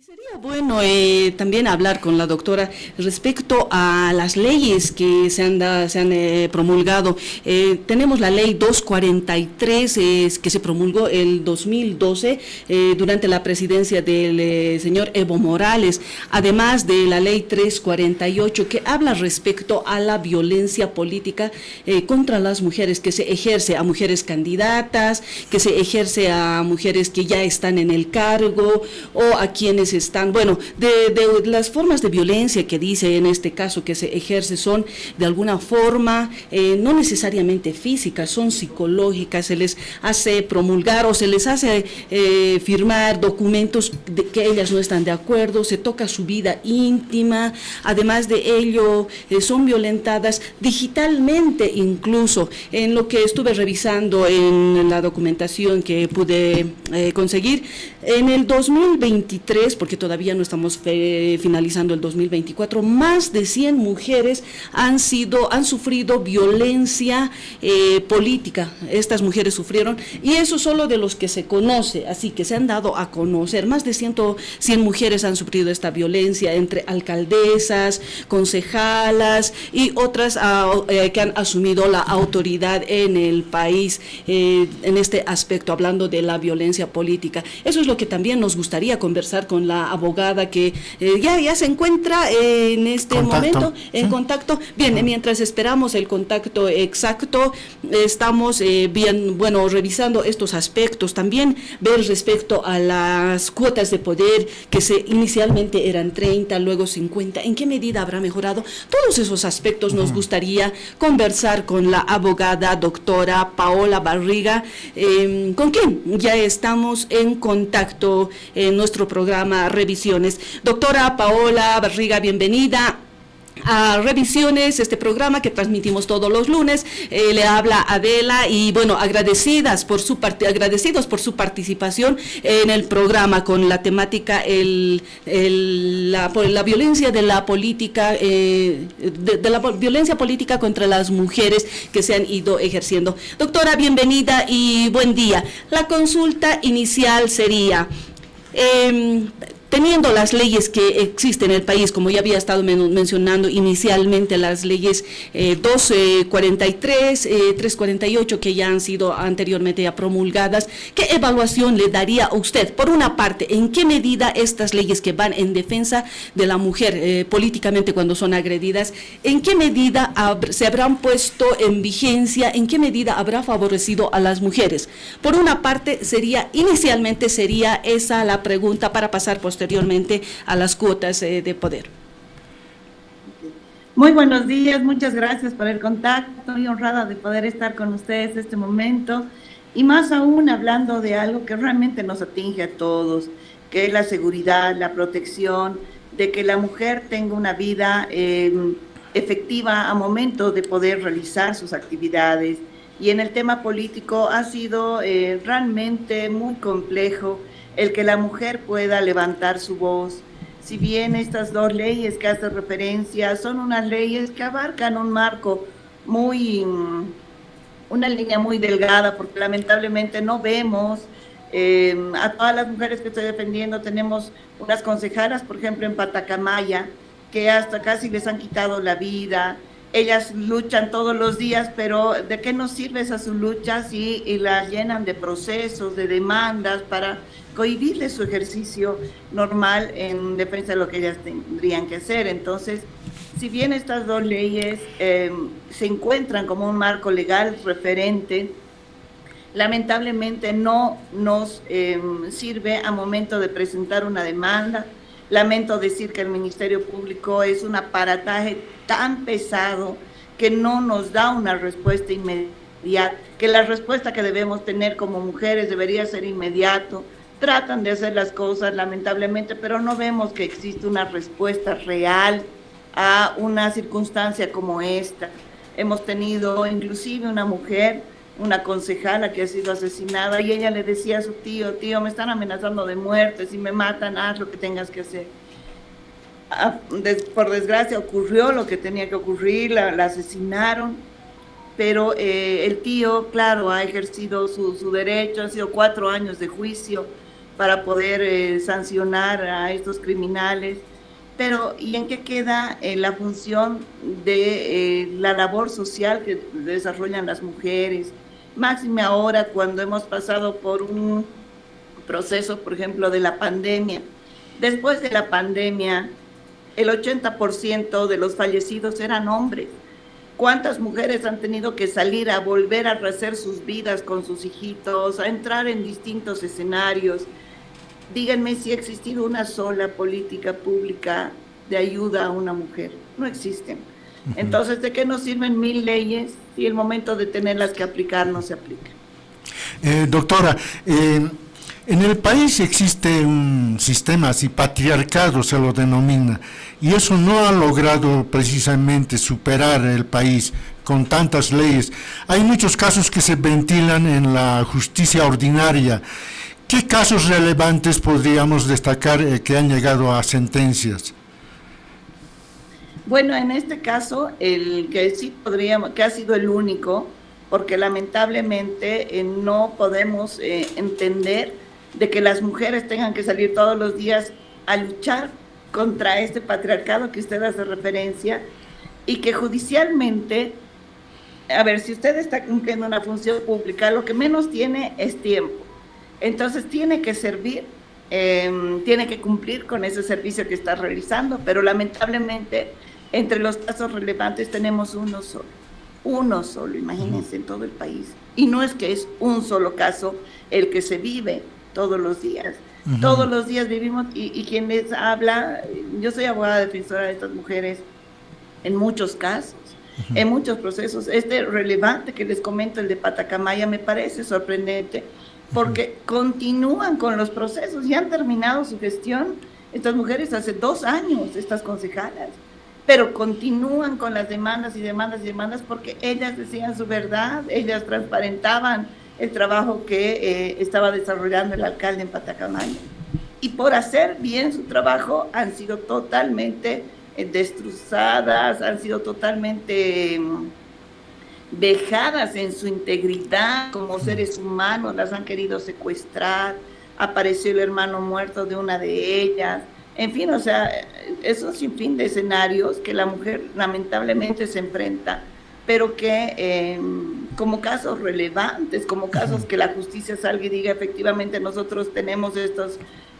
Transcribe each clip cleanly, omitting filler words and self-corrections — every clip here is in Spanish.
Sería bueno también hablar con la doctora respecto a las leyes que se han promulgado. Tenemos la ley 243 que se promulgó el 2012 durante la presidencia del señor Evo Morales, además de la ley 348 que habla respecto a la violencia política contra las mujeres, que se ejerce a mujeres candidatas, que se ejerce a mujeres que ya están en el cargo o a quienes están, bueno, de las formas de violencia que dice en este caso que se ejerce son de alguna forma no necesariamente físicas, son psicológicas, se les hace promulgar o se les hace firmar documentos de que ellas no están de acuerdo, se toca su vida íntima, además de ello son violentadas digitalmente incluso. En lo que estuve revisando en la documentación que pude conseguir, en el 2023, porque todavía no estamos finalizando el 2024, más de 100 mujeres han sufrido violencia política. Estas mujeres sufrieron, y eso solo de los que se conoce, así que se han dado a conocer. Más de 100 mujeres han sufrido esta violencia entre alcaldesas, concejalas y otras que han asumido la autoridad en el país en este aspecto, hablando de la violencia política. Eso es lo que también nos gustaría conversar con la abogada que ya se encuentra en este momento en contacto. Bien, mientras esperamos el contacto exacto, estamos revisando estos aspectos. También ver respecto a las cuotas de poder que inicialmente eran 30, luego 50, ¿en qué medida habrá mejorado? Todos esos aspectos nos gustaría conversar con la abogada doctora Paola Barriga, con quien ya estamos en contacto en nuestro programa Revisiones. Doctora Paola Barriga, bienvenida a Revisiones, este programa que transmitimos todos los lunes. Le habla Adela y bueno, agradecidos por su participación en el programa con la temática la violencia de la política, de la violencia política contra las mujeres que se han ido ejerciendo. Doctora, bienvenida y buen día. La consulta inicial sería, teniendo las leyes que existen en el país, como ya había estado mencionando inicialmente, las leyes 243, 348 que ya han sido anteriormente ya promulgadas, ¿qué evaluación le daría a usted? Por una parte, ¿en qué medida estas leyes que van en defensa de la mujer políticamente cuando son agredidas, en qué medida se habrán puesto en vigencia, en qué medida habrá favorecido a las mujeres? Por una parte, inicialmente sería esa la pregunta para pasar posteriormente a las cuotas de poder. Muy buenos días, muchas gracias por el contacto. Muy honrada de poder estar con ustedes en este momento, y más aún hablando de algo que realmente nos atinge a todos, que es la seguridad, la protección, de que la mujer tenga una vida efectiva a momento de poder realizar sus actividades. Y en el tema político ha sido realmente muy complejo el que la mujer pueda levantar su voz. Si bien estas dos leyes que hace referencia son unas leyes que abarcan un marco una línea muy delgada, porque lamentablemente no vemos a todas las mujeres que estoy defendiendo. Tenemos unas concejalas, por ejemplo, en Patacamaya, que hasta casi les han quitado la vida. Ellas luchan todos los días, pero ¿de qué nos sirve esa su lucha si las llenan de procesos, de demandas para cohibirles su ejercicio normal en defensa de lo que ellas tendrían que hacer? Entonces, si bien estas dos leyes se encuentran como un marco legal referente, lamentablemente no nos sirve a momento de presentar una demanda. Lamento decir que el Ministerio Público es un aparataje tan pesado que no nos da una respuesta inmediata, que la respuesta que debemos tener como mujeres debería ser inmediato. Tratan de hacer las cosas, lamentablemente, pero no vemos que existe una respuesta real a una circunstancia como esta. Hemos tenido inclusive una mujer, una concejala que ha sido asesinada, y ella le decía a su tío: me están amenazando de muerte, si me matan, haz lo que tengas que hacer. Por desgracia ocurrió lo que tenía que ocurrir, la asesinaron, pero el tío, claro, ha ejercido su derecho, han sido 4 años de juicio, para poder sancionar a estos criminales. Pero, ¿y en qué queda la función de la labor social que desarrollan las mujeres? Máxime ahora cuando hemos pasado por un proceso, por ejemplo, de la pandemia. Después de la pandemia, el 80% de los fallecidos eran hombres. ¿Cuántas mujeres han tenido que salir a volver a rehacer sus vidas con sus hijitos, a entrar en distintos escenarios? Díganme si ha existido una sola política pública de ayuda a una mujer. No existen. Entonces, ¿de qué nos sirven 1000 leyes si el momento de tenerlas que aplicar no se aplica? Doctora, en el país existe un sistema así, patriarcado se lo denomina, y eso no ha logrado precisamente superar el país con tantas leyes. Hay muchos casos que se ventilan en la justicia ordinaria. ¿Qué casos relevantes podríamos destacar que han llegado a sentencias? Bueno, en este caso, el que sí podríamos, que ha sido el único, porque lamentablemente no podemos entender de que las mujeres tengan que salir todos los días a luchar contra este patriarcado que usted hace referencia, y que judicialmente, a ver, si usted está cumpliendo una función pública, lo que menos tiene es tiempo. Entonces tiene que servir, tiene que cumplir con ese servicio que está realizando, pero lamentablemente entre los casos relevantes tenemos uno solo, imagínense, en todo el país. Y no es que es un solo caso el que se vive todos los días. Todos los días vivimos, y quien les habla, yo soy abogada defensora de estas mujeres en muchos casos, en muchos procesos. Este relevante que les comento, el de Patacamaya, me parece sorprendente, porque continúan con los procesos, ya han terminado su gestión estas mujeres hace 2 años, estas concejalas, pero continúan con las demandas y demandas y demandas porque ellas decían su verdad, ellas transparentaban el trabajo que estaba desarrollando el alcalde en Patacamaya. Y por hacer bien su trabajo han sido totalmente destrozadas, han sido totalmente vejadas en su integridad como seres humanos, las han querido secuestrar, apareció el hermano muerto de una de ellas, en fin, o sea, es un sinfín de escenarios que la mujer lamentablemente se enfrenta, pero que como casos relevantes, como casos que la justicia salga y diga efectivamente nosotros tenemos estos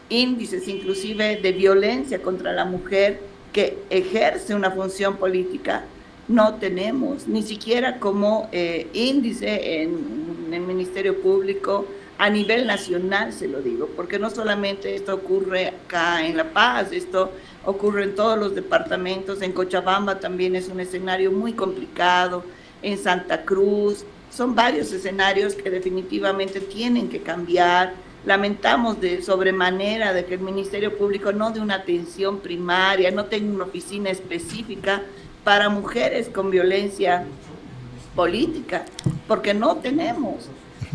índices inclusive de violencia contra la mujer que ejerce una función política, no tenemos, ni siquiera como índice en el Ministerio Público a nivel nacional, se lo digo, porque no solamente esto ocurre acá en La Paz, esto ocurre en todos los departamentos, en Cochabamba también es un escenario muy complicado, en Santa Cruz, son varios escenarios que definitivamente tienen que cambiar. Lamentamos de sobremanera de que el Ministerio Público no dé una atención primaria, no tenga una oficina específica para mujeres con violencia política, porque no tenemos.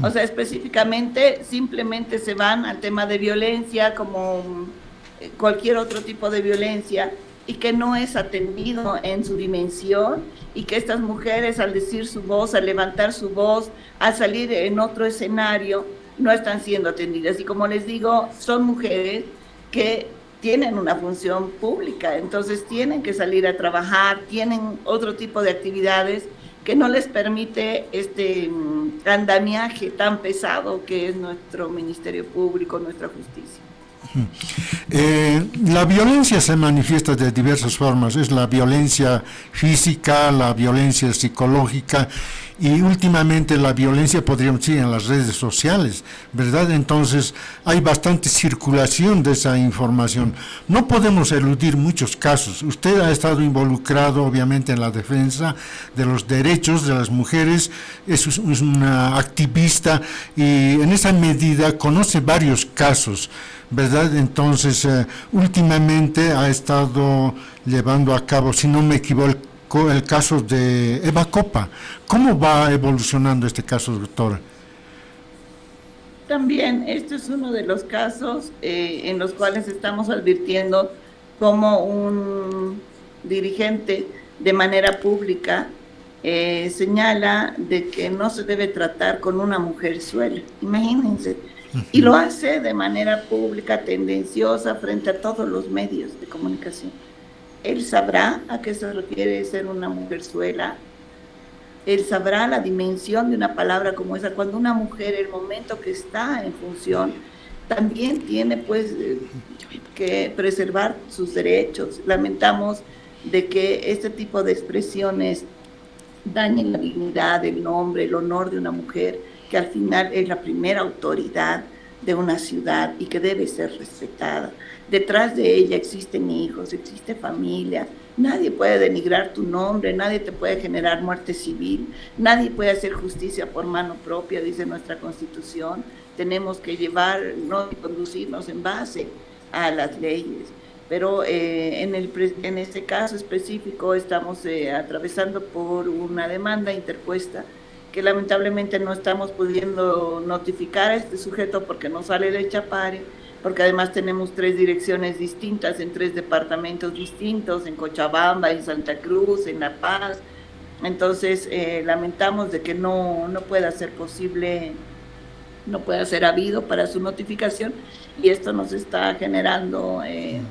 O sea, específicamente simplemente se van al tema de violencia como cualquier otro tipo de violencia y que no es atendido en su dimensión, y que estas mujeres al decir su voz, al levantar su voz, al salir en otro escenario, no están siendo atendidas. Y como les digo, son mujeres que tienen una función pública, entonces tienen que salir a trabajar, tienen otro tipo de actividades que no les permite este andamiaje tan pesado que es nuestro Ministerio Público, nuestra justicia. La violencia se manifiesta de diversas formas, es la violencia física, la violencia psicológica y últimamente la violencia, podríamos decir, en las redes sociales, ¿verdad? Entonces hay bastante circulación de esa información. No podemos eludir muchos casos. Usted ha estado involucrado obviamente en la defensa de los derechos de las mujeres, es una activista y en esa medida conoce varios casos, ¿verdad? Entonces, últimamente ha estado llevando a cabo, si no me equivoco, el caso de Eva Copa. ¿Cómo va evolucionando este caso, doctora? También, este es uno de los casos en los cuales estamos advirtiendo como un dirigente de manera pública señala de que no se debe tratar con una mujerzuela. Imagínense, y lo hace de manera pública, tendenciosa, frente a todos los medios de comunicación. Él sabrá a qué se refiere ser una mujerzuela, él sabrá la dimensión de una palabra como esa, cuando una mujer, el momento que está en función, también tiene pues que preservar sus derechos. Lamentamos de que este tipo de expresiones dañen la dignidad, el nombre, el honor de una mujer, que al final es la primera autoridad de una ciudad y que debe ser respetada. Detrás de ella existen hijos, existe familia. Nadie puede denigrar tu nombre, nadie te puede generar muerte civil, nadie puede hacer justicia por mano propia, dice nuestra Constitución. Tenemos que llevarnos y conducirnos en base a las leyes. Pero en este caso específico estamos atravesando por una demanda interpuesta que lamentablemente no estamos pudiendo notificar a este sujeto porque no sale de Chapare, porque además tenemos 3 direcciones distintas en 3 departamentos distintos, en Cochabamba, en Santa Cruz, en La Paz. Entonces lamentamos de que no pueda ser posible, no pueda ser habido para su notificación, y esto nos está generando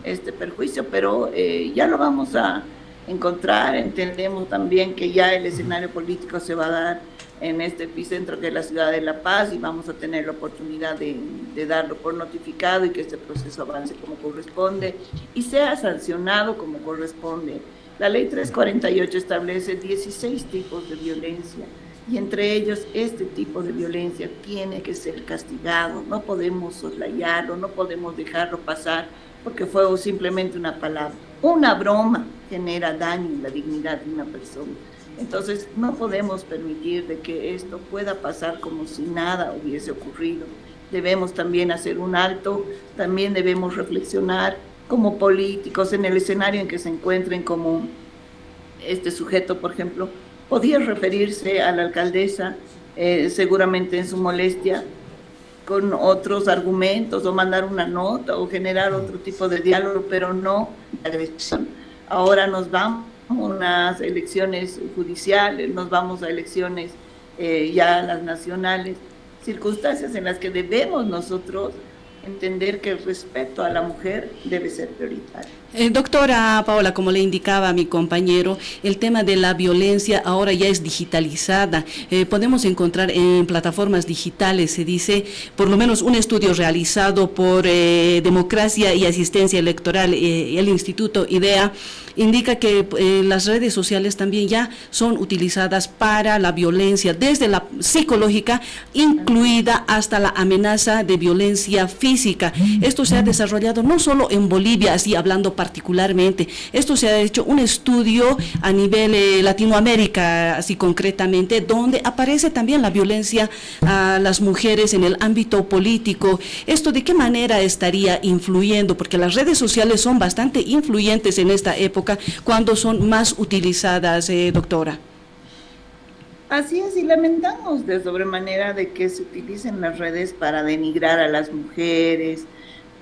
este perjuicio, pero ya lo vamos a encontrar. Entendemos también que ya el escenario político se va a dar en este epicentro que es la ciudad de La Paz, y vamos a tener la oportunidad de darlo por notificado y que este proceso avance como corresponde y sea sancionado como corresponde. La ley 348 establece 16 tipos de violencia, y entre ellos este tipo de violencia tiene que ser castigado. No podemos soslayarlo, no podemos dejarlo pasar porque fue simplemente una palabra. Una broma genera daño en la dignidad de una persona. Entonces no podemos permitir de que esto pueda pasar como si nada hubiese ocurrido. Debemos también hacer un alto, también debemos reflexionar como políticos en el escenario en que se encuentren, como este sujeto, por ejemplo, podía referirse a la alcaldesa, seguramente en su molestia, con otros argumentos, o mandar una nota, o generar otro tipo de diálogo, pero no de agresión. Ahora nos vamos a unas elecciones judiciales, nos vamos a elecciones ya las nacionales, circunstancias en las que debemos nosotros entender que el respeto a la mujer debe ser prioritario. Doctora Paola, como le indicaba a mi compañero, el tema de la violencia ahora ya es digitalizada. Podemos encontrar en plataformas digitales, se dice, por lo menos un estudio realizado por Democracia y Asistencia Electoral, el Instituto IDEA, indica que las redes sociales también ya son utilizadas para la violencia, desde la psicológica, incluida hasta la amenaza de violencia física. Esto se ha desarrollado no solo en Bolivia, así hablando particularmente, esto se ha hecho un estudio a nivel Latinoamérica, así concretamente, donde aparece también la violencia a las mujeres en el ámbito político. ¿Esto de qué manera estaría influyendo? Porque las redes sociales son bastante influyentes en esta época, cuando son más utilizadas, doctora. Así es, y lamentamos de sobremanera de que se utilicen las redes para denigrar a las mujeres,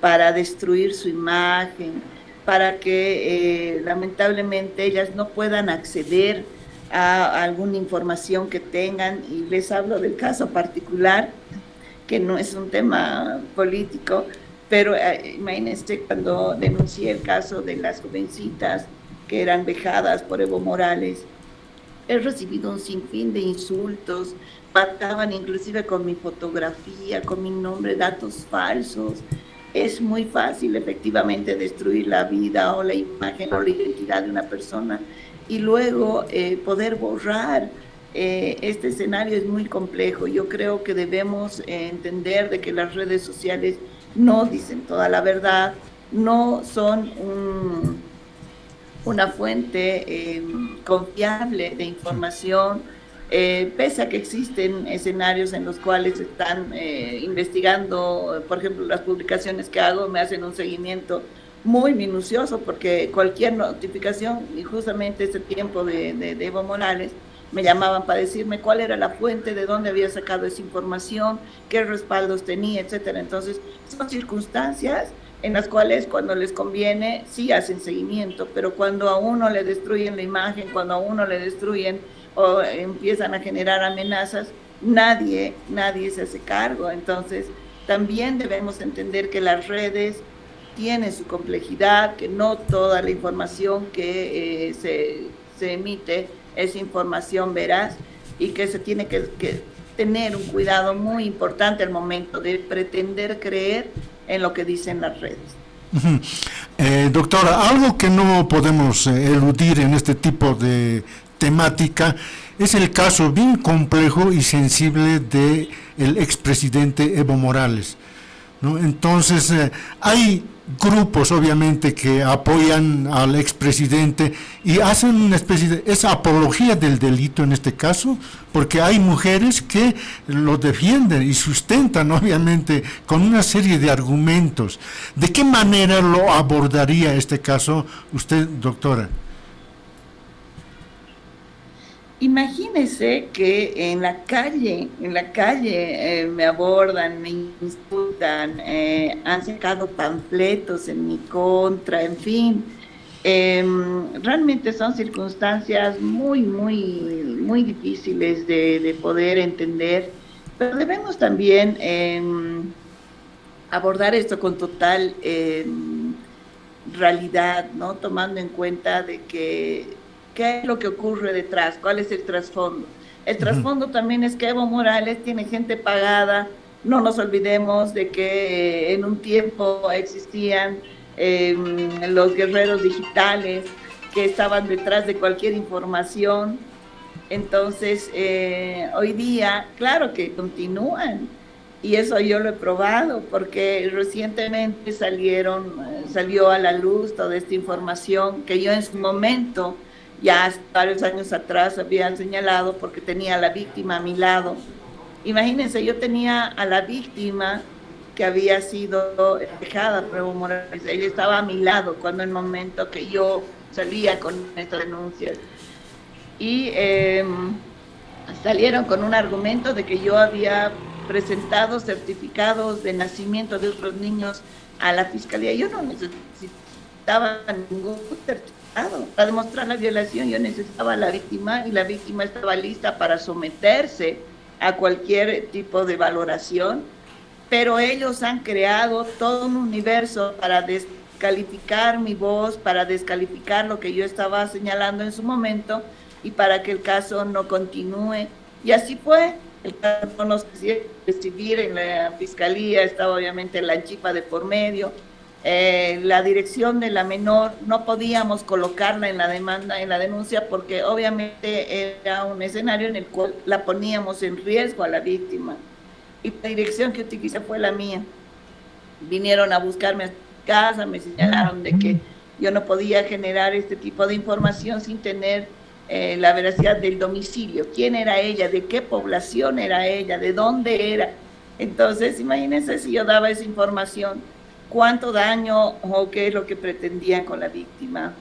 para destruir su imagen, para que lamentablemente ellas no puedan acceder a alguna información que tengan. Y les hablo del caso particular, que no es un tema político, pero imagínense cuando denuncié el caso de las jovencitas que eran vejadas por Evo Morales. He recibido un sinfín de insultos, mataban inclusive con mi fotografía, con mi nombre, datos falsos. Es muy fácil efectivamente destruir la vida o la imagen o la identidad de una persona, y luego poder borrar este escenario es muy complejo. Yo creo que debemos entender de que las redes sociales no dicen toda la verdad, no son una fuente confiable de información, pese a que existen escenarios en los cuales están investigando. Por ejemplo, las publicaciones que hago me hacen un seguimiento muy minucioso, porque cualquier notificación, y justamente ese tiempo de Evo Morales, me llamaban para decirme cuál era la fuente, de dónde había sacado esa información, qué respaldos tenía, etcétera. Entonces, son circunstancias en las cuales cuando les conviene sí hacen seguimiento, pero cuando a uno le destruyen la imagen, cuando a uno le destruyen o empiezan a generar amenazas, nadie se hace cargo. Entonces, también debemos entender que las redes tienen su complejidad, que no toda la información que se emite es información veraz y que se tiene que tener un cuidado muy importante al momento de pretender creer en lo que dicen las redes. Doctora, algo que no podemos eludir en este tipo de temática es el caso bien complejo y sensible de el expresidente Evo Morales, ¿no? Entonces, hay grupos obviamente que apoyan al expresidente y hacen una especie de esa apología del delito en este caso, porque hay mujeres que lo defienden y sustentan obviamente con una serie de argumentos. ¿De qué manera lo abordaría este caso usted, doctora? Imagínese que en la calle me abordan, me insultan, han sacado panfletos en mi contra, en fin. Realmente son circunstancias muy difíciles de poder entender, pero debemos también abordar esto con total realidad, ¿no? Tomando en cuenta de que ¿qué es lo que ocurre detrás? ¿Cuál es el trasfondo? El trasfondo también es que Evo Morales tiene gente pagada. No nos olvidemos de que en un tiempo existían los guerreros digitales que estaban detrás de cualquier información. Entonces, hoy día, claro que continúan. Y eso yo lo he probado porque recientemente salió a la luz toda esta información que yo en su momento, ya hace varios años atrás, habían señalado porque tenía a la víctima a mi lado. Imagínense, yo tenía a la víctima que había sido dejada por Evo Morales. Ella estaba a mi lado cuando en el momento que yo salía con esta denuncia. Y salieron con un argumento de que yo había presentado certificados de nacimiento de otros niños a la fiscalía. Yo no necesitaba ningún certificado para demostrar la violación. Yo necesitaba a la víctima y la víctima estaba lista para someterse a cualquier tipo de valoración, pero ellos han creado todo un universo para descalificar mi voz, para descalificar lo que yo estaba señalando en su momento y para que el caso no continúe. Y así fue. El caso no nos quisieron recibir en la fiscalía, estaba obviamente la chifa de por medio. La dirección de la menor no podíamos colocarla en la demanda, en la denuncia, porque obviamente era un escenario en el cual la poníamos en riesgo a la víctima. Y la dirección que utilicé fue la mía. Vinieron a buscarme a casa, me señalaron de que yo no podía generar este tipo de información sin tener la veracidad del domicilio. ¿Quién era ella? ¿De qué población era ella? ¿De dónde era? Entonces, imagínense si yo daba esa información, cuánto daño o qué es lo que pretendía con la víctima.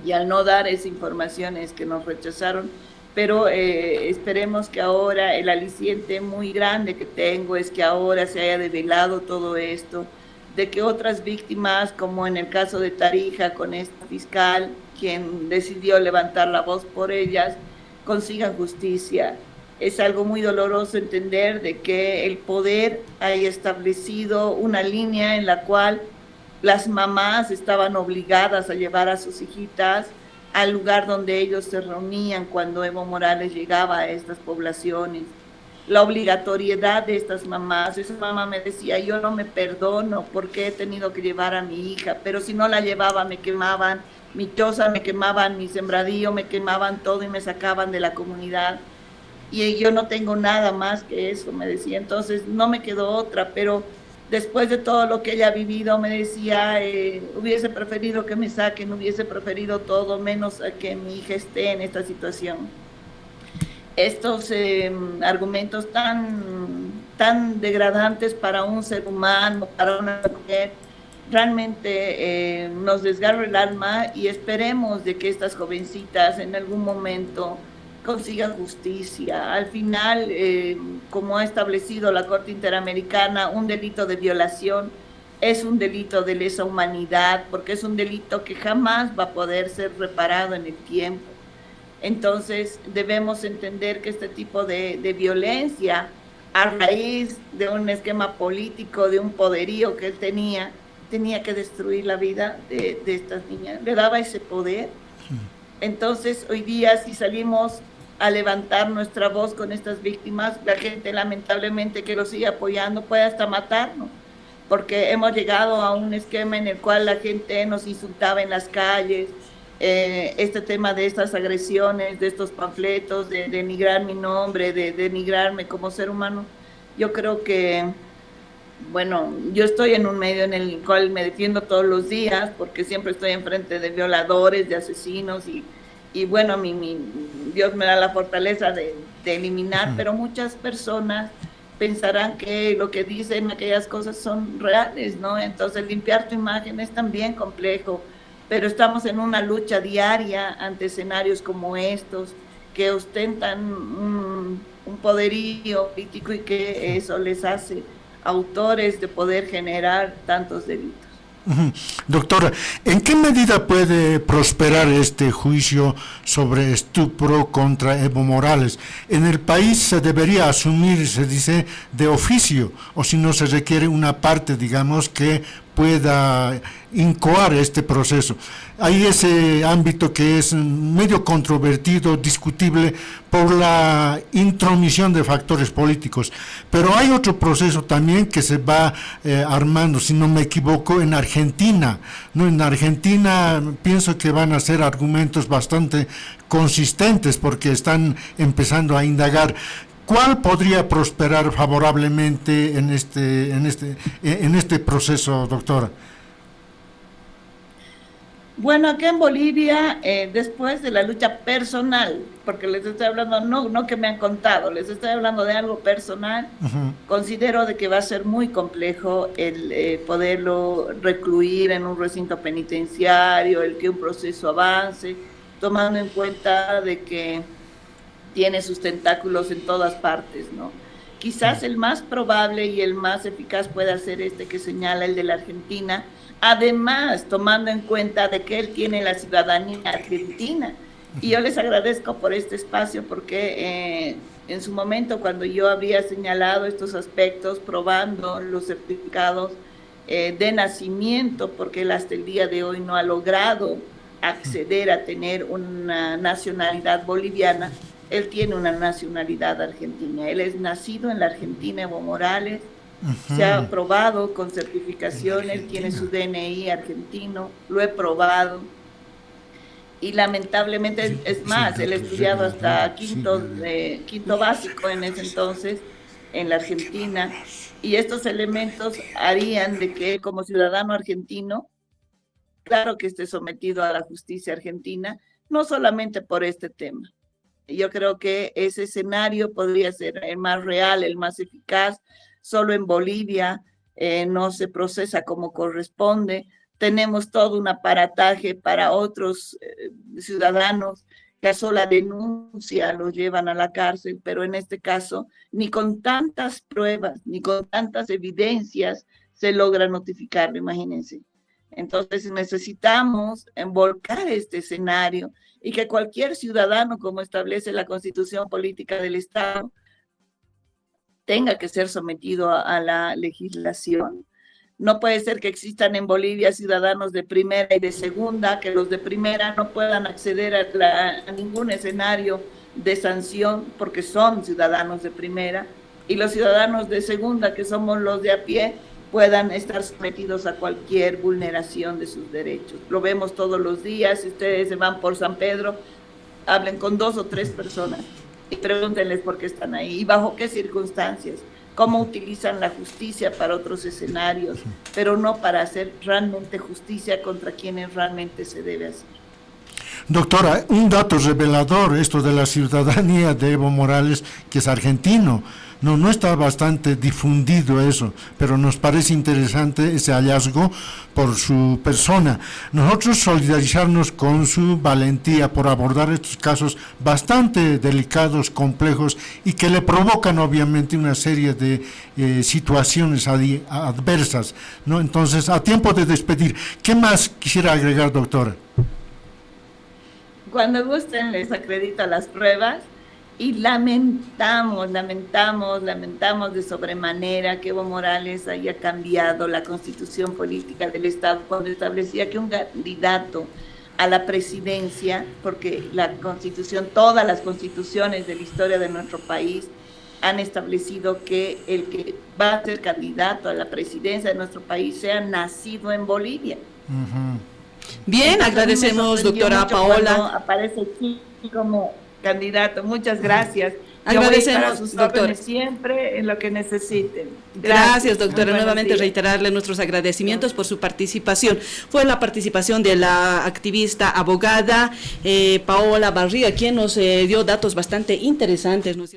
Y al no dar esa información es que nos rechazaron, pero esperemos que ahora el aliciente muy grande que tengo es que ahora se haya develado todo esto, de que otras víctimas, como en el caso de Tarija, con esta fiscal, quien decidió levantar la voz por ellas, consigan justicia. Es algo muy doloroso entender de que el poder haya establecido una línea en la cual las mamás estaban obligadas a llevar a sus hijitas al lugar donde ellos se reunían cuando Evo Morales llegaba a estas poblaciones. La obligatoriedad de estas mamás, esa mamá me decía, yo no me perdono porque he tenido que llevar a mi hija, pero si no la llevaba me quemaban mi choza, me quemaban mi sembradío, me quemaban todo y me sacaban de la comunidad. Y yo no tengo nada más que eso, me decía. Entonces no me quedó otra, pero después de todo lo que ella ha vivido, me decía, hubiese preferido que me saquen, hubiese preferido todo menos a que mi hija esté en esta situación. Estos argumentos tan degradantes para un ser humano, para una mujer, realmente nos desgarra el alma y esperemos de que estas jovencitas en algún momento consigan justicia. Al final, como ha establecido la Corte Interamericana, un delito de violación es un delito de lesa humanidad, porque es un delito que jamás va a poder ser reparado en el tiempo. Entonces, debemos entender que este tipo de violencia a raíz de un esquema político, de un poderío que él tenía que destruir la vida de estas niñas, le daba ese poder. Entonces, hoy día, si salimos a levantar nuestra voz con estas víctimas, la gente lamentablemente que lo sigue apoyando puede hasta matarnos, porque hemos llegado a un esquema en el cual la gente nos insultaba en las calles, este tema de estas agresiones, de estos panfletos, de denigrar mi nombre, de denigrarme como ser humano. Yo creo que, bueno, yo estoy en un medio en el cual me defiendo todos los días, porque siempre estoy enfrente de violadores, de asesinos, y bueno, Dios me da la fortaleza de eliminar, pero muchas personas pensarán que lo que dicen aquellas cosas son reales, ¿no? Entonces limpiar tu imagen es también complejo, pero estamos en una lucha diaria ante escenarios como estos, que ostentan un poderío político y que eso les hace autores de poder generar tantos delitos. Doctora, ¿en qué medida puede prosperar este juicio sobre estupro contra Evo Morales? En el país se debería asumir, se dice, de oficio, o si no se requiere una parte, digamos, que pueda incoar este proceso. Hay ese ámbito que es medio controvertido, discutible por la intromisión de factores políticos, pero hay otro proceso también que se va armando, si no me equivoco, en Argentina. No, en Argentina pienso que van a ser argumentos bastante consistentes porque están empezando a indagar. ¿Cuál podría prosperar favorablemente en este proceso, doctora? Bueno, acá en Bolivia, después de la lucha personal, porque les estoy hablando, no que me han contado, les estoy hablando de algo personal, considero de que va a ser muy complejo el poderlo recluir en un recinto penitenciario, el que un proceso avance, tomando en cuenta de que tiene sus tentáculos en todas partes, ¿no? Quizás el más probable y el más eficaz pueda ser este que señala el de la Argentina, además tomando en cuenta de que él tiene la ciudadanía argentina. Y yo les agradezco por este espacio porque en su momento cuando yo había señalado estos aspectos, probando los certificados de nacimiento, porque él hasta el día de hoy no ha logrado acceder a tener una nacionalidad boliviana, él tiene una nacionalidad argentina. Él es nacido en la Argentina, Evo Morales. Se ha probado con certificación, él tiene su DNI argentino, lo he probado. Y lamentablemente, es más, él ha estudiado hasta quinto básico en ese entonces en la Argentina. Y estos elementos harían de que él, como ciudadano argentino, claro que esté sometido a la justicia argentina, no solamente por este tema. Yo creo que ese escenario podría ser el más real, el más eficaz. Solo en Bolivia no se procesa como corresponde. Tenemos todo un aparataje para otros ciudadanos que a sola denuncia los llevan a la cárcel, pero en este caso ni con tantas pruebas, ni con tantas evidencias se logra notificarlo, imagínense. Entonces necesitamos envolcar este escenario y que cualquier ciudadano, como establece la Constitución Política del Estado, tenga que ser sometido a la legislación. No puede ser que existan en Bolivia ciudadanos de primera y de segunda, que los de primera no puedan acceder a ningún escenario de sanción porque son ciudadanos de primera, y los ciudadanos de segunda, que somos los de a pie, puedan estar sometidos a cualquier vulneración de sus derechos. Lo vemos todos los días. Si ustedes se van por San Pedro, hablen con 2 o 3 personas y pregúntenles por qué están ahí y bajo qué circunstancias, cómo utilizan la justicia para otros escenarios, pero no para hacer realmente justicia contra quienes realmente se debe hacer. Doctora, un dato revelador, esto de la ciudadanía de Evo Morales, que es argentino. No está bastante difundido eso, pero nos parece interesante ese hallazgo por su persona. Nosotros solidarizarnos con su valentía por abordar estos casos bastante delicados, complejos y que le provocan obviamente una serie de situaciones adversas, ¿no? Entonces, a tiempo de despedir, ¿qué más quisiera agregar, doctora? Cuando gusten les acredito las pruebas Y lamentamos de sobremanera que Evo Morales haya cambiado la constitución política del Estado cuando establecía que un candidato a la presidencia, porque la constitución, todas las constituciones de la historia de nuestro país han establecido que el que va a ser candidato a la presidencia de nuestro país sea nacido en Bolivia. Bien, Entonces, agradecemos, doctora Paola. Aparece aquí como candidato. Muchas gracias. Agradecemos, a sus doctora. órdenes siempre en lo que necesiten. Gracias, doctora. Muy Nuevamente buenos días. reiterarle nuestros agradecimientos por su participación. Fue la participación de la activista abogada Paola Barriga, quien nos dio datos bastante interesantes, ¿no es cierto?